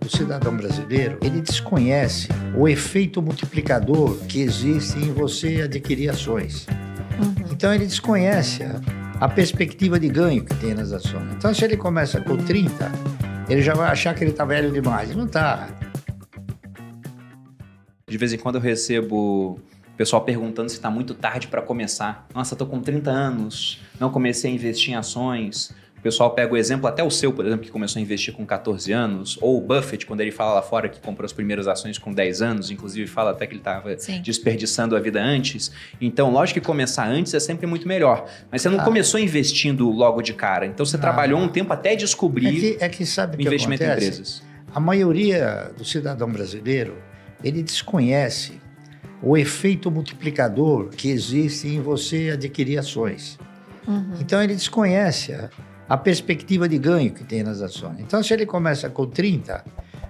do cidadão brasileiro, ele desconhece o efeito multiplicador que existe em você adquirir ações. Então, ele desconhece a perspectiva de ganho que tem nas ações. Então, se ele começa com 30, ele já vai achar que ele está velho demais. Não está. De vez em quando eu recebo o pessoal perguntando se está muito tarde para começar. Nossa, estou com 30 anos, não comecei a investir em ações. O pessoal pega o exemplo, até o seu, por exemplo, que começou a investir com 14 anos, ou o Buffett, quando ele fala lá fora que comprou as primeiras ações com 10 anos, inclusive fala até que ele estava desperdiçando a vida antes. Então, lógico que começar antes é sempre muito melhor, mas você não começou investindo logo de cara, então você trabalhou um tempo até descobrir sabe o investimento que acontece? em empresas. A maioria do cidadão brasileiro, ele desconhece o efeito multiplicador que existe em você adquirir ações. Então, ele desconhece a perspectiva de ganho que tem nas ações. Então, se ele começa com 30,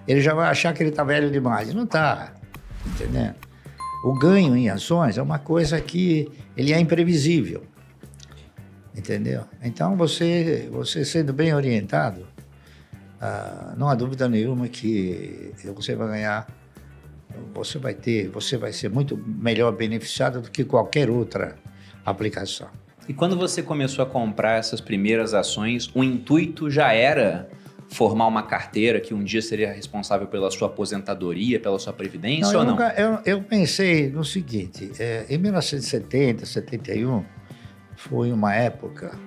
ele já vai achar que ele está velho demais. Não está, entendendo? O ganho em ações é uma coisa que ele é imprevisível, entendeu? Então, você sendo bem orientado, não há dúvida nenhuma que você vai ganhar, você vai ser muito melhor beneficiado do que qualquer outra aplicação. E quando você começou a comprar essas primeiras ações, o intuito já era formar uma carteira que um dia seria responsável pela sua aposentadoria, pela sua previdência ou não? Eu pensei no seguinte, em 1970, 71, foi uma época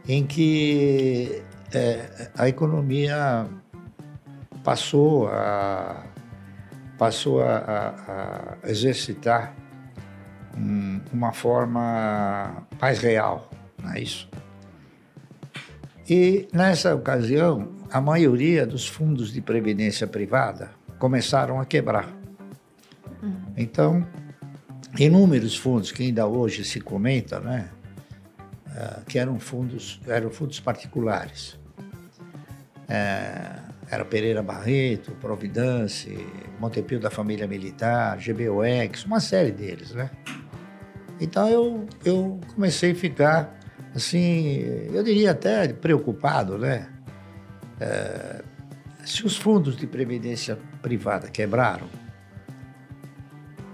em que a economia passou a exercitar uma forma mais real, não é isso? E nessa ocasião, a maioria dos fundos de previdência privada começaram a quebrar. Então, inúmeros fundos que ainda hoje se comenta, né, que eram fundos particulares. Era Pereira Barreto, Providence, Montepio da Família Militar, GBOX, uma série deles, né? Então eu comecei a ficar, assim, eu diria até preocupado, né? Se os fundos de previdência privada quebraram,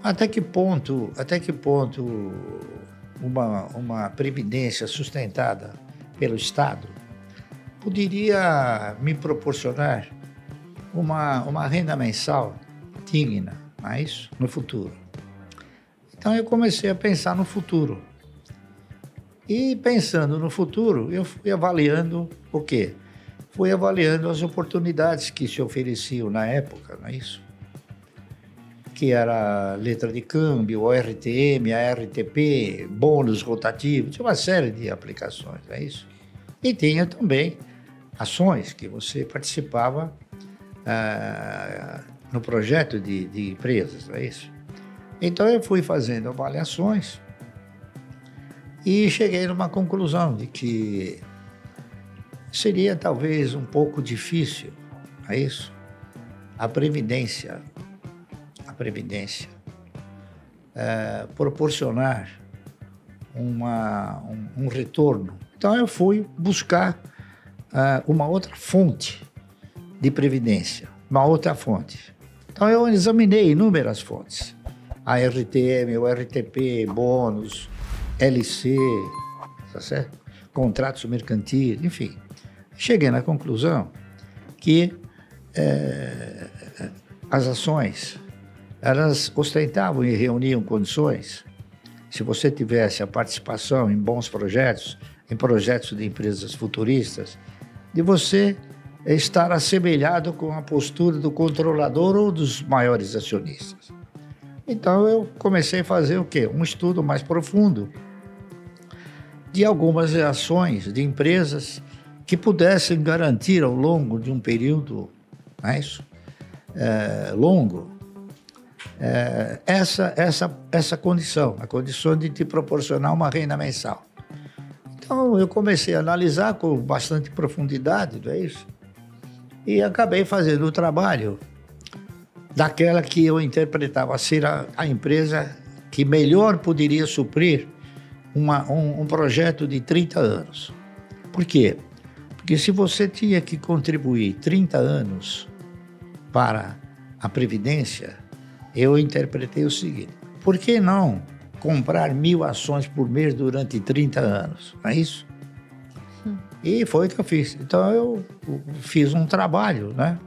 até que ponto uma previdência sustentada pelo Estado poderia me proporcionar uma renda mensal digna, mas no futuro. Então eu comecei a pensar no futuro. E pensando no futuro, eu fui avaliando o quê? Fui avaliando as oportunidades que se ofereciam na época, não é isso? Que era letra de câmbio, ORTM, ARTP, bônus rotativo, tinha uma série de aplicações, não é isso? E tinha também ações que você participava no projeto de empresas, não é isso? Então eu fui fazendo avaliações e cheguei numa conclusão de que seria talvez um pouco difícil, não é isso? A previdência proporcionar um retorno. Então eu fui buscar uma outra fonte de previdência, uma outra fonte. Então eu examinei inúmeras fontes, a RTM, o RTP, bônus, LC, tá certo? Contratos mercantis, enfim. Cheguei na conclusão que as ações, elas ostentavam e reuniam condições, se você tivesse a participação em bons projetos, em projetos de empresas futuristas, de você estar assemelhado com a postura do controlador ou dos maiores acionistas. Então eu comecei a fazer o quê? Um estudo mais profundo de algumas ações de empresas que pudessem garantir ao longo de um período longo essa condição, a condição de te proporcionar uma renda mensal. Então eu comecei a analisar com bastante profundidade, não é isso? E acabei fazendo o trabalho daquela que eu interpretava ser a empresa que melhor poderia suprir um projeto de 30 anos. Por quê? Porque se você tinha que contribuir 30 anos para a Previdência, eu interpretei o seguinte: por que não comprar 1.000 ações por mês durante 30 anos? Não é isso? E foi o que eu fiz. Então, eu fiz um trabalho, né?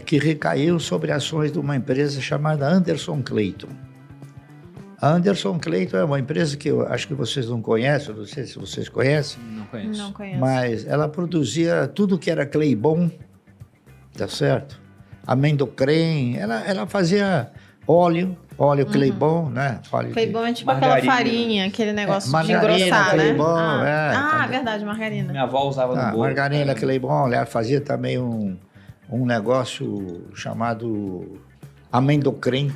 Que recaiu sobre ações de uma empresa chamada Anderson Clayton. A Anderson Clayton é uma empresa que eu acho que vocês não conhecem, não sei se vocês conhecem. Não conheço. Não conheço. Mas ela produzia tudo que era clay bom, tá certo? Amendocrem, ela fazia óleo clay bom, né? Óleo Clay bom é tipo Margarina. aquela farinha, aquele negócio de margarina, engrossar, clay né? bom, tá. Verdade, margarina. Minha avó usava no bolo. Margarina, clay bom, ela fazia também um negócio chamado amendocrem,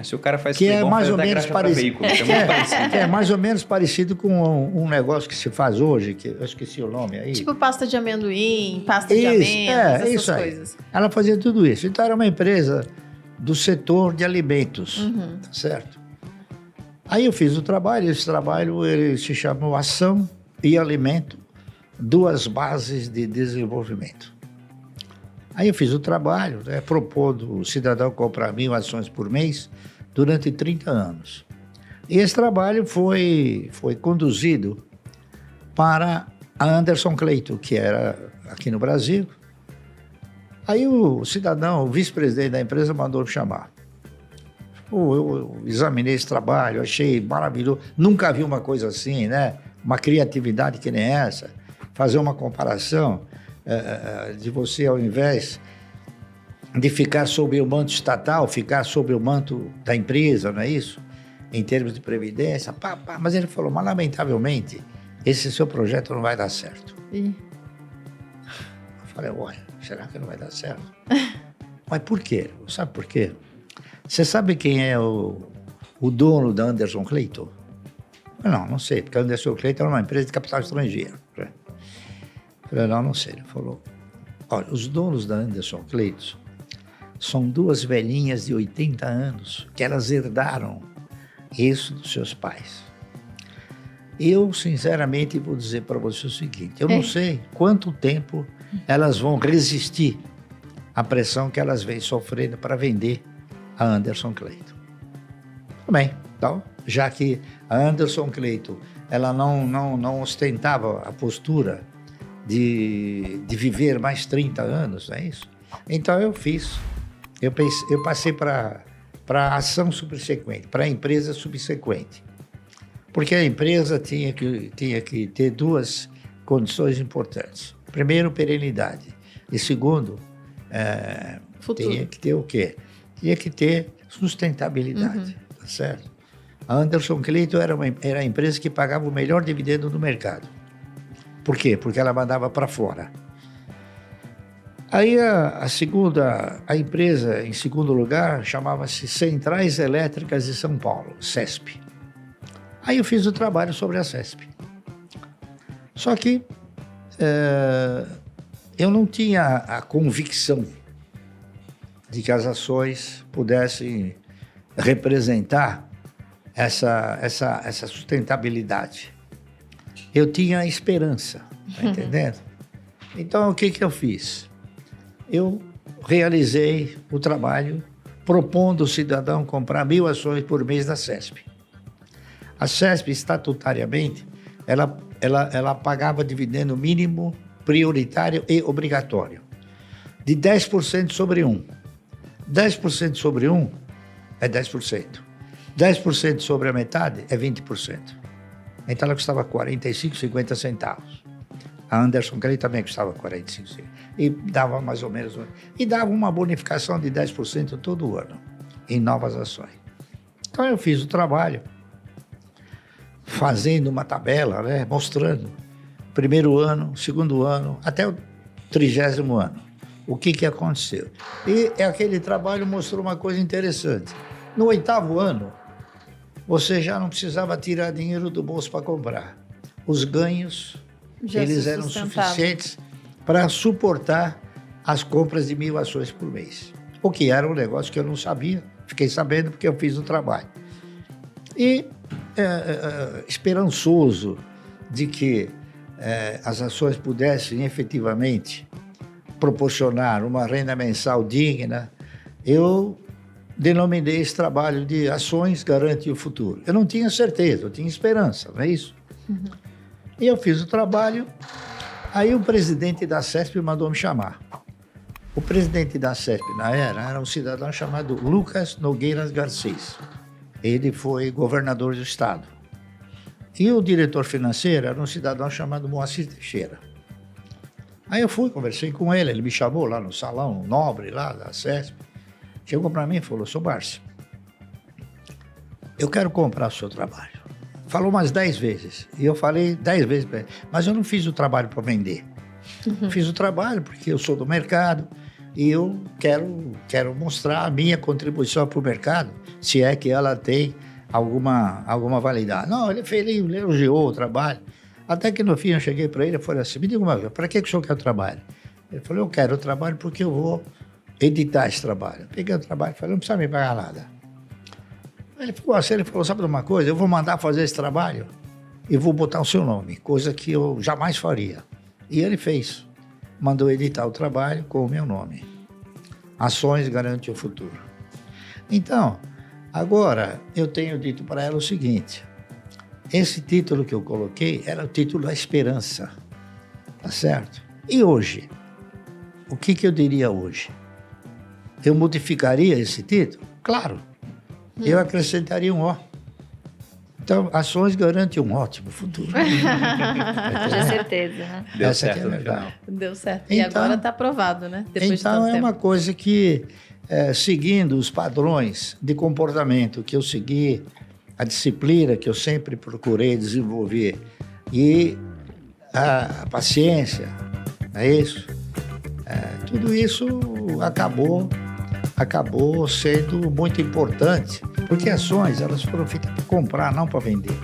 Se o cara faz que é bom, mais faz ou até menos graxa pra parecido. veículo, que é muito parecido. Que é mais ou menos parecido com um negócio que se faz hoje, que eu esqueci o nome aí. Tipo pasta de amendoim, pasta de Isso, amêndoas, essas isso aí. coisas. Ela fazia tudo isso. Então era uma empresa do setor de alimentos, tá certo? Aí eu fiz o trabalho, esse trabalho ele se chamou Ação e Alimento, duas bases de desenvolvimento. Aí eu fiz o trabalho, né, propondo o cidadão comprar 1.000 ações por mês durante 30 anos. E esse trabalho foi conduzido para a Anderson Clayton, que era aqui no Brasil. Aí o cidadão, o vice-presidente da empresa, mandou me chamar. Eu examinei esse trabalho, achei maravilhoso. Nunca vi uma coisa assim, né? Uma criatividade que nem essa. Fazer uma comparação de você, ao invés de ficar sob o manto estatal, ficar sob o manto da empresa, não é isso? Em termos de previdência. Mas ele falou, mas lamentavelmente, esse seu projeto não vai dar certo. Eu falei, olha, será que não vai dar certo? Mas por quê? Sabe por quê? Você sabe quem é o dono da Anderson Clayton? Não sei, porque a Anderson Clayton é uma empresa de capital estrangeiro. Eu falei, não sei. Ele falou, olha, os donos da Anderson Clayton são duas velhinhas de 80 anos que elas herdaram isso dos seus pais. Eu, sinceramente, vou dizer para você o seguinte, eu não sei quanto tempo elas vão resistir à pressão que elas vêm sofrendo para vender a Anderson Clayton. Tudo bem, então, já que a Anderson Clayton ela não ostentava a postura de viver mais 30 anos, não é isso? Então eu passei para a ação subsequente, para a empresa subsequente. Porque a empresa tinha que ter duas condições importantes. Primeiro, perenidade. E segundo, tinha que ter o quê? Tinha que ter sustentabilidade, tá certo? A Anderson Clayton era a empresa que pagava o melhor dividendo do mercado. Por quê? Porque ela mandava para fora. Aí a empresa, em segundo lugar, chamava-se Centrais Elétricas de São Paulo, CESP. Aí eu fiz o trabalho sobre a CESP. Só que eu não tinha a convicção de que as ações pudessem representar essa sustentabilidade. Eu tinha esperança, tá entendendo? Então, o que eu fiz? Eu realizei o trabalho propondo o cidadão comprar 1.000 ações por mês da CESP. A CESP, estatutariamente, ela pagava dividendo mínimo, prioritário e obrigatório, de 10% sobre 1. 10% sobre 1 é 10%. 10% sobre a metade é 20%. Então ela custava 45, 50 centavos. A Anderson Clayton também custava 45 centavos. E dava mais ou menos... E dava uma bonificação de 10% todo ano em novas ações. Então eu fiz o trabalho fazendo uma tabela, né, mostrando primeiro ano, segundo ano, até o 30º ano. O que aconteceu? E aquele trabalho mostrou uma coisa interessante. No 8º ano, você já não precisava tirar dinheiro do bolso para comprar. Os ganhos, eles eram suficientes para suportar as compras de 1.000 ações por mês. O que era um negócio que eu não sabia, fiquei sabendo porque eu fiz o trabalho. E esperançoso de que as ações pudessem efetivamente proporcionar uma renda mensal digna, eu denominei esse trabalho de Ações Garante o Futuro. Eu não tinha certeza, eu tinha esperança, não é isso? E eu fiz o trabalho, aí o presidente da CESP mandou me chamar. O presidente da CESP, era um cidadão chamado Lucas Nogueiras Garcês. Ele foi governador do estado. E o diretor financeiro era um cidadão chamado Moacir Teixeira. Aí eu fui, conversei com ele, ele me chamou lá no salão nobre lá da CESP. Chegou para mim e falou: "Seu Barsi, eu quero comprar o seu trabalho." Falou umas 10 vezes. E eu falei 10 vezes para ele, mas eu não fiz o trabalho para vender. Fiz o trabalho porque eu sou do mercado e eu quero mostrar a minha contribuição para o mercado, se é que ela tem alguma validade. Não, ele elogiou o trabalho. Até que no fim eu cheguei para ele e falei assim: "Me diga uma coisa, para que o senhor quer o trabalho?" Ele falou: "Eu quero o trabalho porque eu vou editar esse trabalho." Eu peguei o trabalho e falei: "Não precisa me pagar nada." Ele falou: "Sabe de uma coisa? Eu vou mandar fazer esse trabalho e vou botar o seu nome, coisa que eu jamais faria." E ele fez. Mandou editar o trabalho com o meu nome. Ações Garante o Futuro. Então, agora eu tenho dito para ela o seguinte: esse título que eu coloquei era o título da esperança. Tá certo? E hoje? O que eu diria hoje? Eu modificaria esse título? Claro. Eu acrescentaria um O. Então, Ações Garante um ótimo futuro. Com certeza, né? Deu Essa certo aqui é no legal. final. Deu certo. E Então- agora está aprovado, né? Depois de Então, tanto é tempo. uma coisa que, seguindo os padrões de comportamento que eu segui, a disciplina que eu sempre procurei desenvolver e a paciência, é isso? Tudo isso acabou sendo muito importante, porque ações, elas foram feitas para comprar, não para vender.